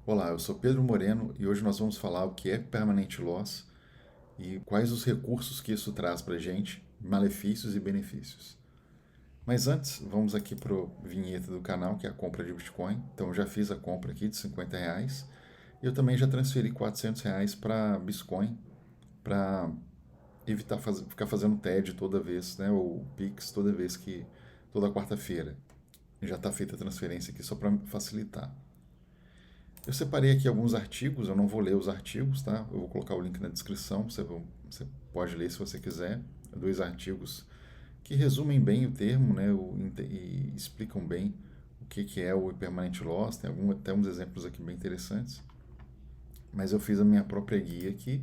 Olá, eu sou Pedro Moreno e hoje nós vamos falar o que é permanent loss e quais os recursos que isso traz para a gente, malefícios e benefícios. Mas antes, vamos aqui para o vinheta do canal, que é a compra de Bitcoin. Então, eu já fiz a compra aqui de R$ 50 e eu também já transferi R$ 400 para Bitcoin para evitar ficar fazendo TED toda vez, né, ou Pix toda quarta-feira. Já está feita a transferência aqui só para facilitar. Eu separei aqui alguns artigos, eu não vou ler os artigos, tá? Eu vou colocar o link na descrição, você pode ler se você quiser. Dois artigos que resumem bem o termo, né? E explicam bem o que é o permanent loss. Tem até uns exemplos aqui bem interessantes. Mas eu fiz a minha própria guia aqui.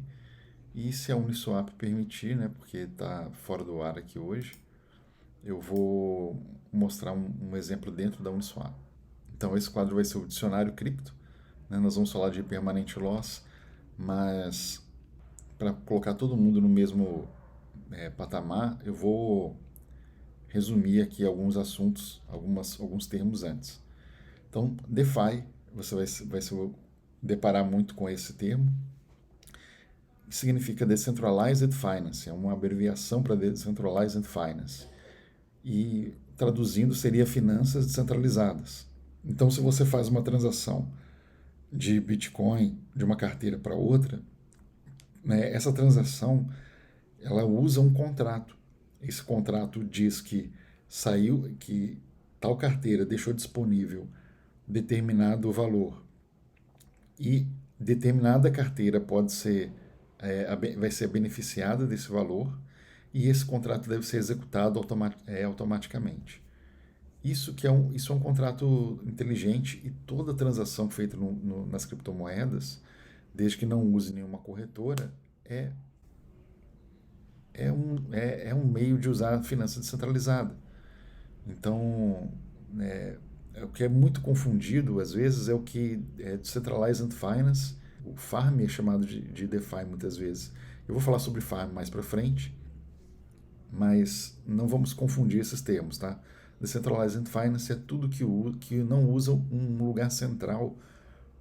E se a Uniswap permitir, né? Porque está fora do ar aqui hoje, eu vou mostrar um exemplo dentro da Uniswap. Então, esse quadro vai ser o dicionário cripto, né? Nós vamos falar de permanent loss, mas para colocar todo mundo no mesmo patamar, eu vou resumir aqui alguns assuntos, alguns termos antes. Então, DeFi, você vai se deparar muito com esse termo, que significa Decentralized Finance, é uma abreviação para Decentralized Finance. E traduzindo seria finanças descentralizadas. Então, se você faz uma transação de Bitcoin de uma carteira para outra, né, essa transação ela usa um contrato. Esse contrato diz que tal carteira deixou disponível determinado valor e determinada carteira vai ser beneficiada desse valor e esse contrato deve ser executado automaticamente. Isso é um contrato inteligente e toda transação feita nas criptomoedas, desde que não use nenhuma corretora, é um meio de usar a finança descentralizada. Então, o que é muito confundido às vezes é o que é Decentralized Finance. O Farm é chamado de DeFi muitas vezes. Eu vou falar sobre Farm mais para frente, mas não vamos confundir esses termos, tá? Decentralized Finance é tudo que não usa um lugar central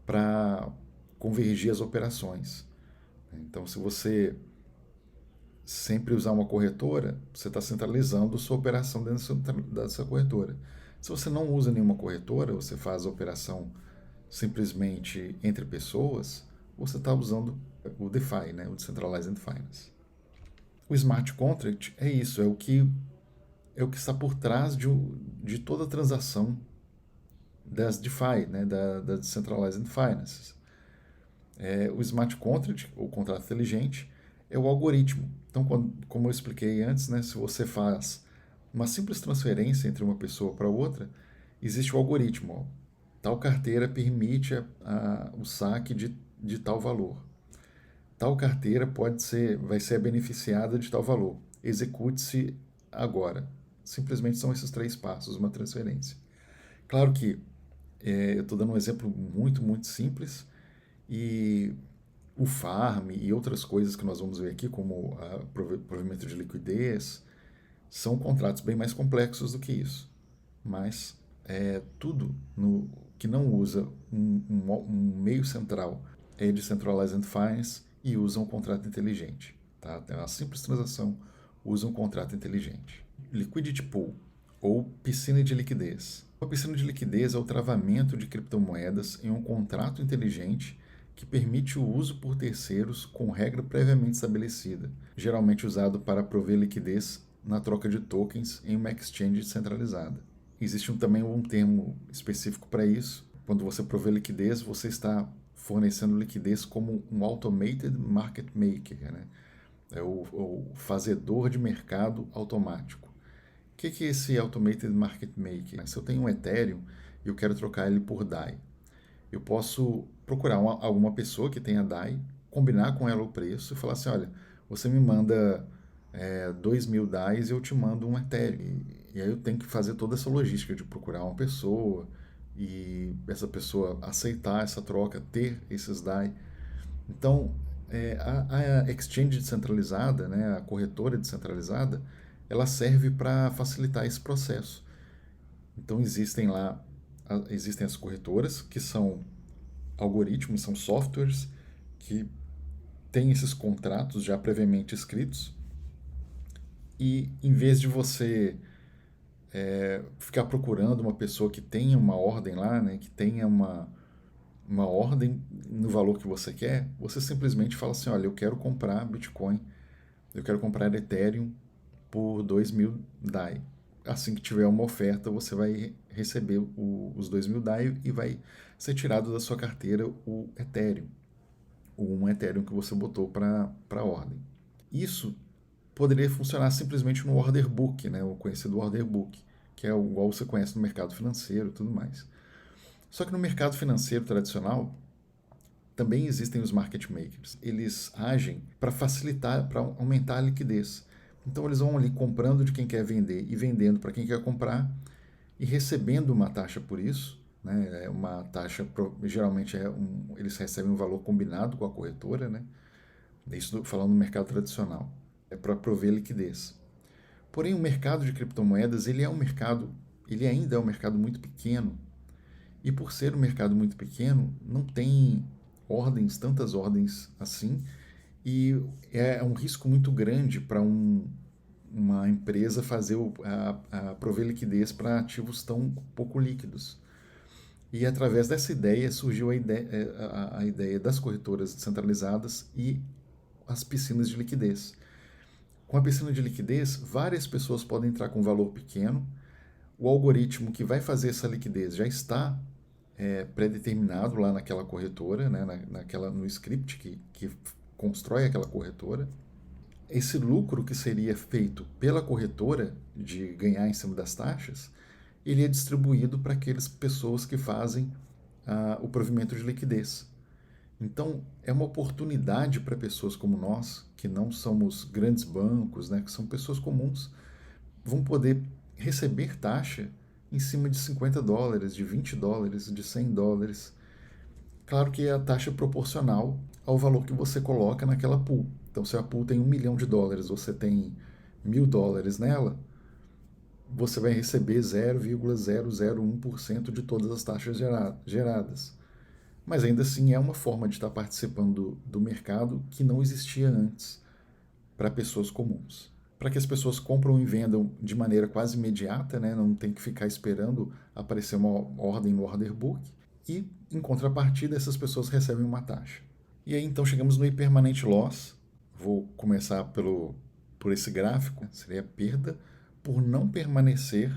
para convergir as operações. Então, se você sempre usar uma corretora, você está centralizando a sua operação dentro dessa corretora. Se você não usa nenhuma corretora, você faz a operação simplesmente entre pessoas, você está usando o DeFi, né, o Decentralized Finance. O smart contract é isso, é o que está por trás de toda a transação das DeFi, né, da Decentralized Finance. O smart contract, ou contrato inteligente, é o algoritmo. Então, como eu expliquei antes, né, se você faz uma simples transferência entre uma pessoa para outra, existe o algoritmo. Ó. Tal carteira permite o saque de tal valor. Tal carteira vai ser beneficiada de tal valor. Execute-se agora. Simplesmente são esses três passos, uma transferência. Claro que eu estou dando um exemplo muito simples e o farm e outras coisas que nós vamos ver aqui, como provimento de liquidez, são contratos bem mais complexos do que isso. Mas tudo que não usa um meio central é Decentralized Finance e usa um contrato inteligente. Tá? É uma simples transação, usa um contrato inteligente. Liquidity Pool, ou piscina de liquidez. Uma piscina de liquidez é o travamento de criptomoedas em um contrato inteligente que permite o uso por terceiros com regra previamente estabelecida, geralmente usado para prover liquidez na troca de tokens em uma exchange descentralizada. Existe também um termo específico para isso. Quando você provê liquidez, você está fornecendo liquidez como um automated market maker, né? É o fazedor de mercado automático. O que é esse automated market maker? Se eu tenho um Ethereum e eu quero trocar ele por DAI, eu posso procurar alguma pessoa que tenha DAI, combinar com ela o preço e falar assim, olha, você me manda 2.000 DAIs e eu te mando um Ethereum. E aí eu tenho que fazer toda essa logística de procurar uma pessoa e essa pessoa aceitar essa troca, ter esses DAI. Então, a exchange descentralizada, né, a corretora descentralizada, ela serve para facilitar esse processo. Então existem as corretoras que são algoritmos, são softwares que têm esses contratos já previamente escritos, e em vez de você ficar procurando uma pessoa que tenha uma ordem lá, né, que tenha uma ordem no valor que você quer, você simplesmente fala assim, olha, eu quero comprar Bitcoin, eu quero comprar Ethereum por 2.000 DAI. Assim que tiver uma oferta, você vai receber os 2.000 DAI e vai ser tirado da sua carteira o Ethereum, um Ethereum que você botou para a ordem. Isso poderia funcionar simplesmente no order book, né, o conhecido order book, que é igual você conhece no mercado financeiro e tudo mais. Só que no mercado financeiro tradicional também existem os market makers. Eles agem para facilitar, para aumentar a liquidez. Então eles vão ali comprando de quem quer vender e vendendo para quem quer comprar e recebendo uma taxa por isso. Né? É uma taxa, geralmente eles recebem um valor combinado com a corretora, né? Isso falando no mercado tradicional. É para prover liquidez. Porém, o mercado de criptomoedas, ele ainda é um mercado muito pequeno. E por ser um mercado muito pequeno, não tem tantas ordens assim, e é um risco muito grande para uma empresa fazer prover liquidez para ativos tão pouco líquidos. E através dessa ideia surgiu a ideia das corretoras descentralizadas e as piscinas de liquidez. Com a piscina de liquidez, várias pessoas podem entrar com um valor pequeno. O algoritmo que vai fazer essa liquidez já está pré-determinado lá naquela corretora, né, no script que constrói aquela corretora. Esse lucro que seria feito pela corretora de ganhar em cima das taxas, ele é distribuído para aquelas pessoas que fazem o provimento de liquidez. Então, é uma oportunidade para pessoas como nós, que não somos grandes bancos, né, que são pessoas comuns, vão poder receber taxa em cima de $50, de $20, de $100. Claro que é a taxa proporcional ao valor que você coloca naquela pool. Então, se a pool tem $1.000.000, você tem $1.000 nela, você vai receber 0,001% de todas as taxas geradas. Mas ainda assim é uma forma de estar participando do mercado que não existia antes para pessoas comuns. Para que as pessoas compram e vendam de maneira quase imediata, né? Não tem que ficar esperando aparecer uma ordem no order book. E, em contrapartida, essas pessoas recebem uma taxa. E aí, então, chegamos no impermanent loss. Vou começar por esse gráfico. Seria a perda por não permanecer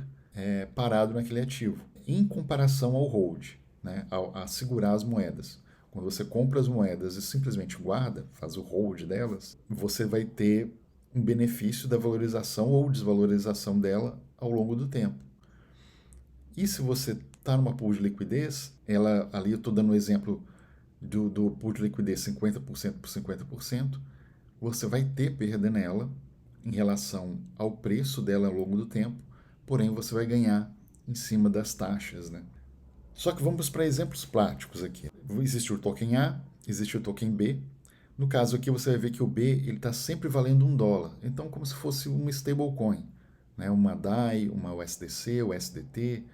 parado naquele ativo, em comparação ao hold, né? A segurar as moedas. Quando você compra as moedas e simplesmente guarda, faz o hold delas, você vai ter um benefício da valorização ou desvalorização dela ao longo do tempo. E se você está numa pool de liquidez, ali eu estou dando um exemplo do pool de liquidez 50% por 50%, você vai ter perda nela em relação ao preço dela ao longo do tempo, porém você vai ganhar em cima das taxas, né? Só que vamos para exemplos práticos aqui. Existe o token A, existe o token B. No caso aqui você vai ver que o B está sempre valendo $1. Então como se fosse uma stablecoin, né? Uma DAI, uma USDC, USDT,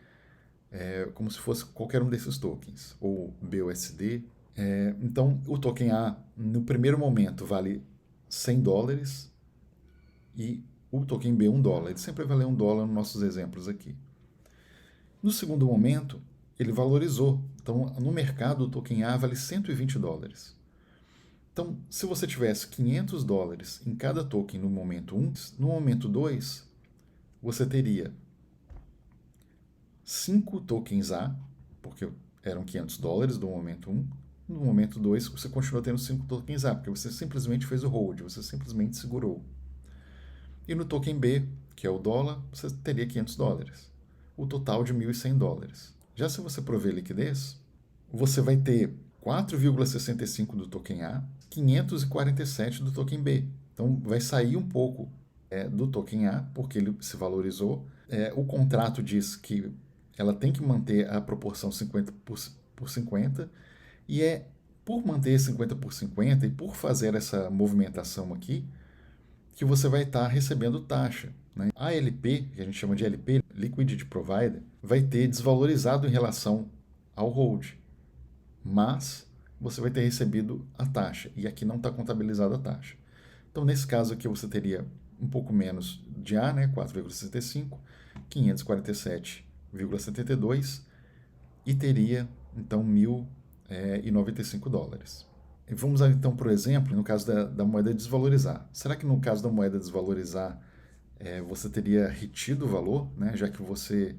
como se fosse qualquer um desses tokens, ou BUSD. Então o token A no primeiro momento vale $100 e o token B $1. Ele sempre vai valer $1 nos nossos exemplos aqui. No segundo momento, ele valorizou. Então, no mercado, o token A vale $120. Então, se você tivesse $500 em cada token no momento 1, no momento 2, você teria 5 tokens A, porque eram $500 no momento 1. No momento 2, você continua tendo 5 tokens A, porque você simplesmente fez o hold, você simplesmente segurou. E no token B, que é o dólar, você teria $500. O total de $1.100. Já se você prover liquidez, você vai ter 4,65 do token A, 547 do token B. Então vai sair um pouco do token A, porque ele se valorizou. O contrato diz que ela tem que manter a proporção 50 por 50, e por manter 50 por 50 e por fazer essa movimentação aqui, que você vai estar recebendo taxa. Né? A LP, que a gente chama de LP, Liquidity Provider, vai ter desvalorizado em relação ao hold. mas você vai ter recebido a taxa, e aqui não está contabilizada a taxa. Então, nesse caso aqui, você teria um pouco menos de A, né, 4,65, 547,72 e teria, então, $1.095. E vamos então, por exemplo, no caso da moeda desvalorizar. Será que no caso da moeda desvalorizar, você teria retido o valor, né, já que você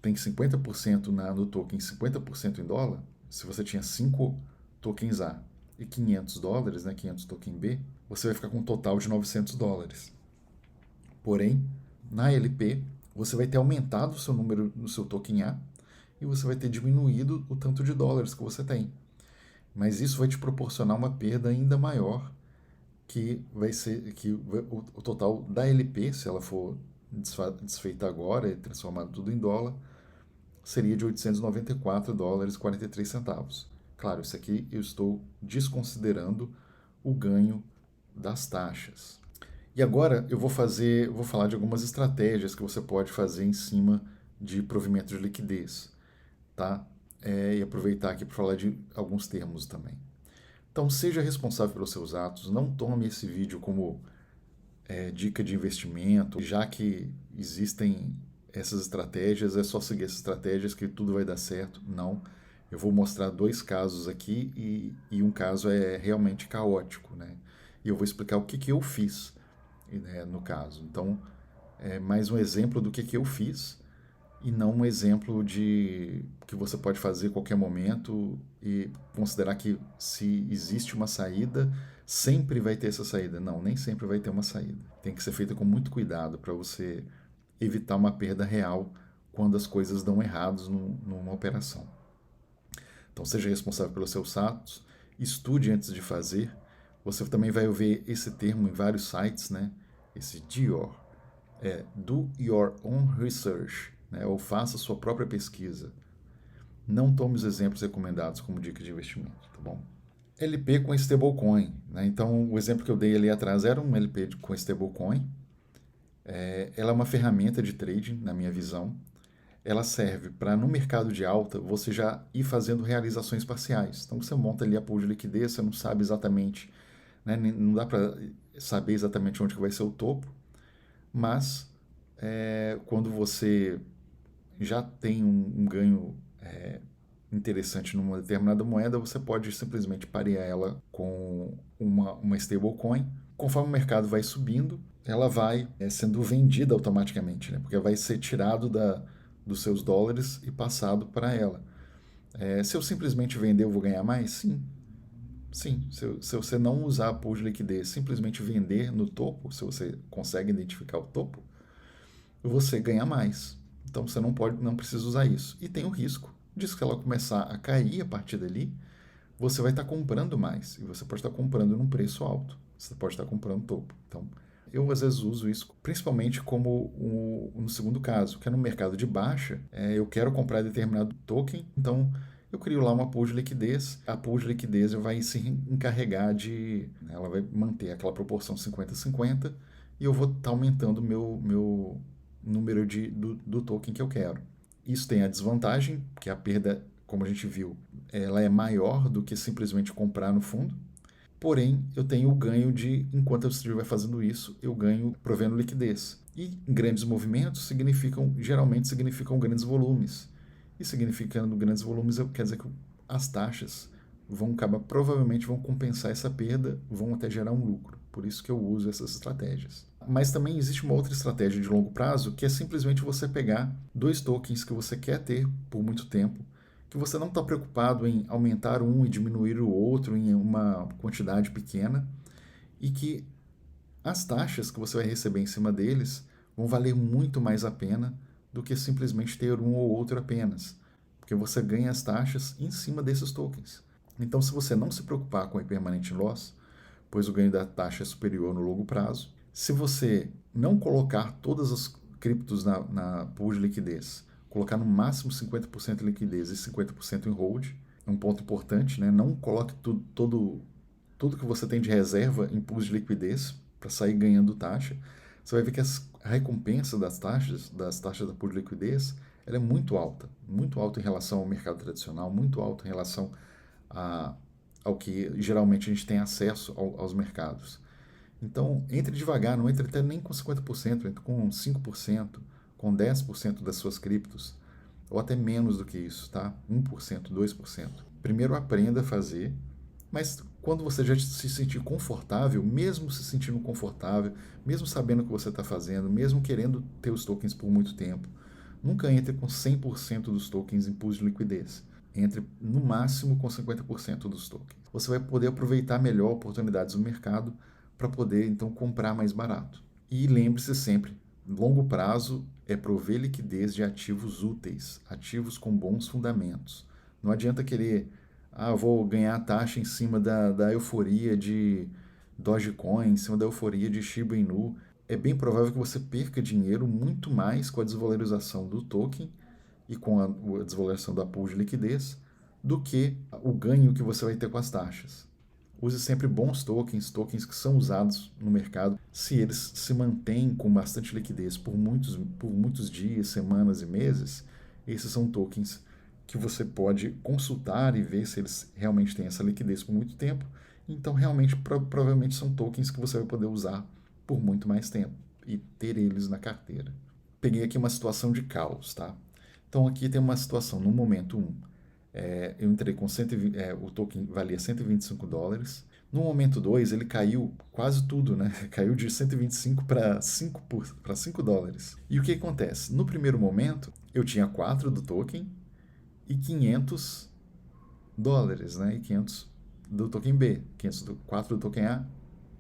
tem 50% no token, 50% em dólar? Se você tinha 5 tokens A e $500, né, 500 token B, você vai ficar com um total de $900. Porém, na LP, você vai ter aumentado o seu número no seu token A e você vai ter diminuído o tanto de dólares que você tem. Mas isso vai te proporcionar uma perda ainda maior, que vai ser que o total da LP, se ela for desfeita agora e transformado tudo em dólar, seria de $894,43. Claro, isso aqui eu estou desconsiderando o ganho das taxas. E agora eu vou falar de algumas estratégias que você pode fazer em cima de provimento de liquidez, tá? E aproveitar aqui para falar de alguns termos também. Então, seja responsável pelos seus atos, não tome esse vídeo como dica de investimento, já que existem essas estratégias, é só seguir essas estratégias que tudo vai dar certo. Não. Eu vou mostrar 2 casos aqui e um caso é realmente caótico, né? E eu vou explicar o que eu fiz, né, no caso. Então, é mais um exemplo do que eu fiz e não um exemplo de que você pode fazer a qualquer momento e considerar que se existe uma saída, sempre vai ter essa saída. Não, nem sempre vai ter uma saída. Tem que ser feita com muito cuidado para você evitar uma perda real quando as coisas dão errados numa operação. Então, seja responsável pelos seus atos, estude antes de fazer. Você também vai ver esse termo em vários sites, né? Esse DIOR, Do Your Own Research, né? Ou faça sua própria pesquisa. Não tome os exemplos recomendados como dica de investimento, tá bom? LP com stablecoin, né? Então, o exemplo que eu dei ali atrás era um LP com stablecoin. Ela é uma ferramenta de trading, na minha visão. Ela serve para, no mercado de alta, você já ir fazendo realizações parciais. Então, você monta ali a pool de liquidez, você não sabe exatamente, né? Não dá para saber exatamente onde que vai ser o topo, mas quando você já tem um ganho interessante numa determinada moeda, você pode simplesmente parear ela com uma stablecoin. Conforme o mercado vai subindo, ela vai sendo vendida automaticamente, né? Porque vai ser tirado dos seus dólares e passado para ela. Se eu simplesmente vender, eu vou ganhar mais? Sim. Sim, se você não usar a pool de liquidez, simplesmente vender no topo, se você consegue identificar o topo, você ganha mais. Então você não precisa usar isso. E tem o risco de se ela começar a cair a partir dali, você vai estar comprando mais. E você pode estar comprando num preço alto. Você pode estar comprando topo. Então, eu às vezes uso isso, principalmente como no segundo caso, que é no mercado de baixa, eu quero comprar determinado token, então eu crio lá uma pool de liquidez. A pool de liquidez vai se encarregar ela vai manter aquela proporção 50-50 e eu vou estar aumentando o meu número do token que eu quero. Isso tem a desvantagem, que a perda, como a gente viu, ela é maior do que simplesmente comprar no fundo. Porém, eu tenho o ganho enquanto eu estiver fazendo isso, eu ganho provendo liquidez. E grandes movimentos geralmente significam grandes volumes. E significando grandes volumes, quer dizer que as taxas provavelmente vão compensar essa perda, vão até gerar um lucro. Por isso que eu uso essas estratégias. Mas também existe uma outra estratégia de longo prazo, que é simplesmente você pegar 2 tokens que você quer ter por muito tempo, que você não está preocupado em aumentar um e diminuir o outro em uma quantidade pequena, e que as taxas que você vai receber em cima deles vão valer muito mais a pena do que simplesmente ter um ou outro apenas, porque você ganha as taxas em cima desses tokens. Então, se você não se preocupar com o impermanent loss, pois o ganho da taxa é superior no longo prazo, se você não colocar todas as criptos na pool de liquidez, colocar no máximo 50% em liquidez e 50% em hold, é um ponto importante, né? Não coloque tudo que você tem de reserva em pools de liquidez para sair ganhando taxa. Você vai ver que a recompensa das taxas da pool de liquidez ela é muito alta em relação ao mercado tradicional, muito alta em relação a, ao que geralmente a gente tem acesso aos mercados. Então, entre devagar, não entre até nem com 50%, entre com 5%, com 10% das suas criptos, ou até menos do que isso, tá? 1%, 2%. Primeiro aprenda a fazer, mas quando você já se sentir confortável, mesmo se sentindo confortável, mesmo sabendo o que você está fazendo, mesmo querendo ter os tokens por muito tempo, nunca entre com 100% dos tokens em pools de liquidez. Entre no máximo com 50% dos tokens. Você vai poder aproveitar melhor oportunidades do mercado para poder então comprar mais barato. E lembre-se sempre, longo prazo é prover liquidez de ativos úteis, ativos com bons fundamentos. Não adianta querer, vou ganhar taxa em cima da euforia de Dogecoin, em cima da euforia de Shiba Inu. É bem provável que você perca dinheiro muito mais com a desvalorização do token e com a desvalorização da pool de liquidez do que o ganho que você vai ter com as taxas. Use sempre bons tokens, tokens que são usados no mercado. Se eles se mantêm com bastante liquidez por muitos dias, semanas e meses, esses são tokens que você pode consultar e ver se eles realmente têm essa liquidez por muito tempo. Então, realmente, provavelmente são tokens que você vai poder usar por muito mais tempo e ter eles na carteira. Peguei aqui uma situação de caos, tá? Então, aqui tem uma situação, no momento 1, eu entrei com o token valia $125. No momento 2, ele caiu quase tudo, né? Caiu de 125 para $5. E o que acontece? No primeiro momento, eu tinha 4 do token e $500, né? E 500 do token B, 4 do token A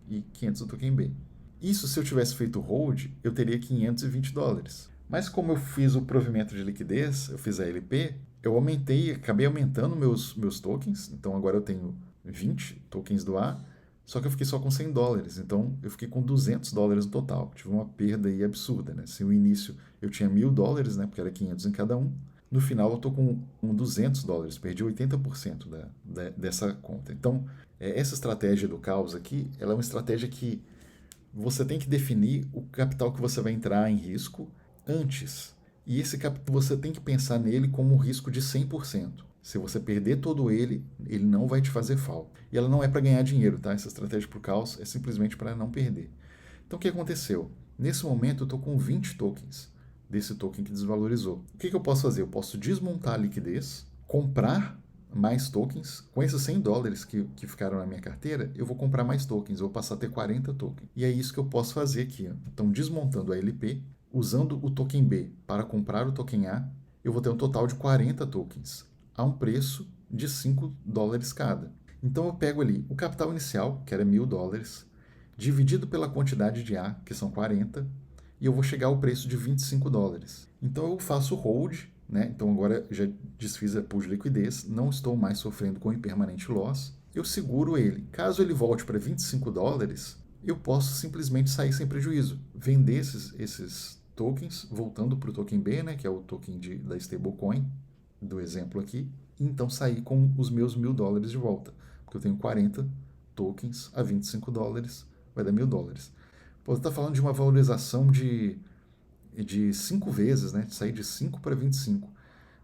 e 500 do token B. Isso, se eu tivesse feito hold, eu teria $520. Mas como eu fiz o provimento de liquidez, eu fiz a LP, acabei aumentando meus tokens. Então agora eu tenho 20 tokens do A, só que eu fiquei só com $100. Então eu fiquei com $200 no total. Tive uma perda aí absurda, né? Se no início eu tinha $1.000, né? Porque era 500 em cada um. No final eu tô com $200, perdi 80% dessa conta. Então, essa estratégia do caos aqui, ela é uma estratégia que você tem que definir o capital que você vai entrar em risco antes. E esse capital você tem que pensar nele como um risco de 100%. Se você perder todo ele não vai te fazer falta. E ela não é para ganhar dinheiro, tá? Essa estratégia para o caos é simplesmente para não perder. Então o que aconteceu? Nesse momento eu estou com 20 tokens desse token que desvalorizou. O que eu posso fazer? Eu posso desmontar a liquidez, comprar mais tokens. Com esses $100 que ficaram na minha carteira, eu vou comprar mais tokens, eu vou passar a ter 40 tokens. E é isso que eu posso fazer aqui. Ó. Então, desmontando a LP, usando o token B para comprar o token A, eu vou ter um total de 40 tokens, a um preço de $5 cada. Então eu pego ali o capital inicial, que era $1.000, dividido pela quantidade de A, que são 40, e eu vou chegar ao preço de $25. Então eu faço hold, né? Então agora já desfiz a pool de liquidez, não estou mais sofrendo com impermanente loss. Eu seguro ele. Caso ele volte para $25, eu posso simplesmente sair sem prejuízo, vender esses tokens, voltando para o token B, né, que é o token da stablecoin, do exemplo aqui, e então sair com os meus $1.000 de volta, porque eu tenho 40 tokens a $25, vai dar $1.000. Pô, você está falando de uma valorização de 5 vezes, né? De sair de 5 para 25.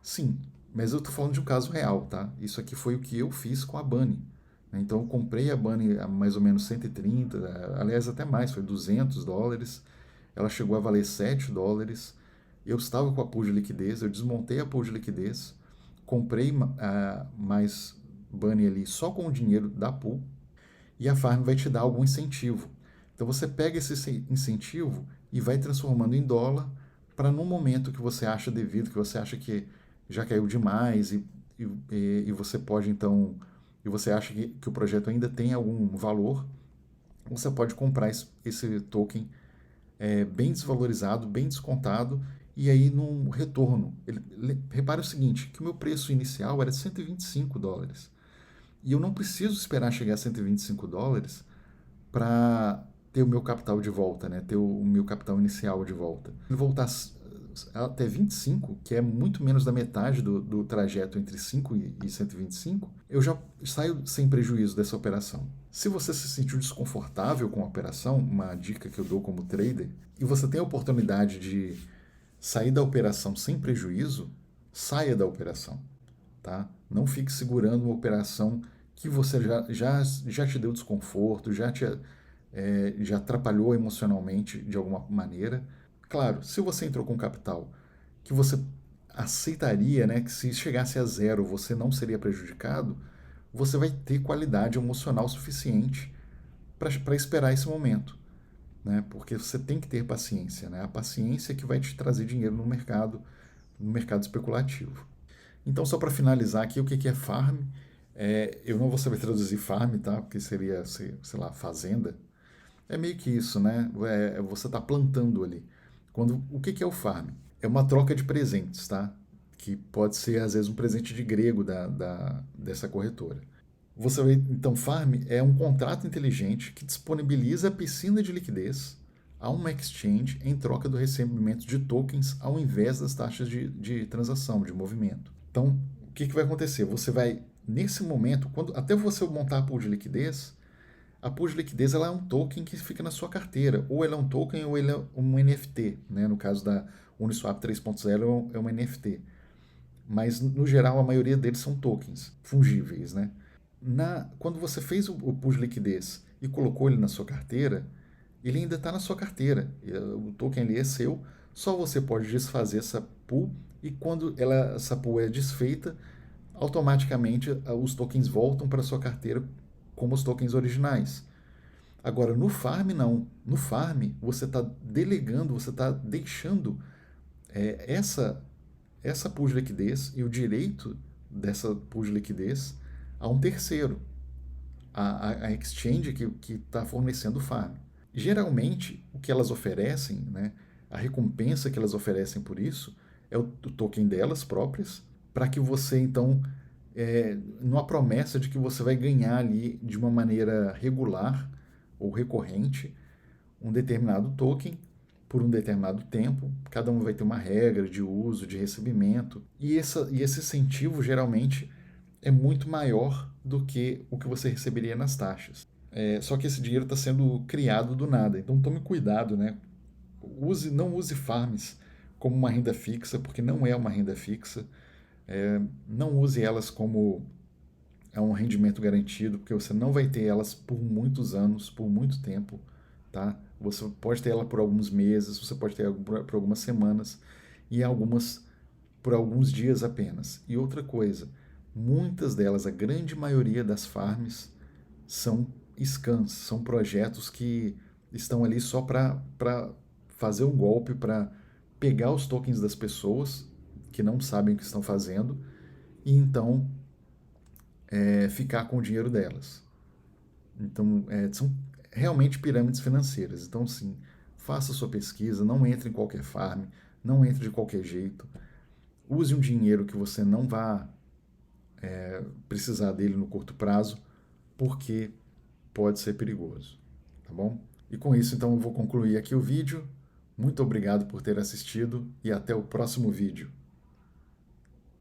Sim, mas eu estou falando de um caso real, tá? Isso aqui foi o que eu fiz com a Bunny. Então eu comprei a Bunny a mais ou menos 130, aliás até mais, foi $200. Ela chegou a valer $7. Eu estava com a pool de liquidez, eu desmontei a pool de liquidez, comprei mais Bunny ali só com o dinheiro da pool e a Farm vai te dar algum incentivo. Então você pega esse incentivo e vai transformando em dólar para no momento que você acha devido, que você acha que já caiu demais e você pode então, e você acha que o projeto ainda tem algum valor, você pode comprar esse token bem desvalorizado, bem descontado, e aí no retorno, repare o seguinte, que o meu preço inicial era $125, e eu não preciso esperar chegar a $125 para ter o meu capital de volta, né? Ter o meu capital inicial de volta. Se voltar até 25, que é muito menos da metade do trajeto entre 5 e 125, eu já saio sem prejuízo dessa operação. Se você se sentiu desconfortável com a operação, uma dica que eu dou como trader, e você tem a oportunidade de sair da operação sem prejuízo, saia da operação, tá? Não fique segurando uma operação que você já te deu desconforto, já atrapalhou emocionalmente de alguma maneira. Claro, se você entrou com capital que você aceitaria, né, que se chegasse a zero você não seria prejudicado, você vai ter qualidade emocional suficiente para esperar esse momento, né? Porque você tem que ter paciência, né? A paciência é que vai te trazer dinheiro no mercado especulativo. Então, só para finalizar aqui, o que é farm? Eu não vou saber traduzir farm, tá? Porque seria, sei lá, fazenda. É meio que isso, né? Você está plantando ali. O que é o farm? É uma troca de presentes, tá? Que pode ser, às vezes, um presente de grego dessa corretora. Então, farm é um contrato inteligente que disponibiliza a piscina de liquidez a uma exchange em troca do recebimento de tokens ao invés das taxas de transação, de movimento. Então, o que vai acontecer? Você vai, nesse momento, até você montar a pool de liquidez, a pool de liquidez ela é um token que fica na sua carteira. Ou ele é um token ou ele é um NFT. Né? No caso da Uniswap 3.0 é um NFT. Mas, no geral, a maioria deles são tokens fungíveis. Né? Quando você fez o pool de liquidez e colocou ele na sua carteira, ele ainda está na sua carteira. O token ali é seu, só você pode desfazer essa pool e quando essa pool é desfeita, automaticamente os tokens voltam para a sua carteira como os tokens originais. Agora, no farm, não. No farm, você está delegando, você está deixando essa pool de liquidez e o direito dessa pool de liquidez a um terceiro, a exchange que está fornecendo o farm. Geralmente, o que elas oferecem, né, a recompensa que elas oferecem por isso, é o token delas próprias, para que você, então, numa promessa de que você vai ganhar ali de uma maneira regular ou recorrente um determinado token por um determinado tempo. Cada um vai ter uma regra de uso, de recebimento. E esse incentivo geralmente é muito maior do que o que você receberia nas taxas. Só que esse dinheiro está sendo criado do nada. Então tome cuidado, né? Não use farms como uma renda fixa, porque não é uma renda fixa. Não use elas como um rendimento garantido, porque você não vai ter elas por muitos anos, por muito tempo, tá? Você pode ter ela por alguns meses, você pode ter ela por algumas semanas e algumas por alguns dias apenas. E outra coisa, muitas delas, a grande maioria das farms são scans, são projetos que estão ali só para fazer um golpe, para pegar os tokens das pessoas que não sabem o que estão fazendo e então ficar com o dinheiro delas. Então, são realmente pirâmides financeiras. Então, sim, faça sua pesquisa, não entre em qualquer farm, não entre de qualquer jeito. Use um dinheiro que você não vá precisar dele no curto prazo, porque pode ser perigoso, tá bom? E com isso, então, eu vou concluir aqui o vídeo. Muito obrigado por ter assistido e até o próximo vídeo.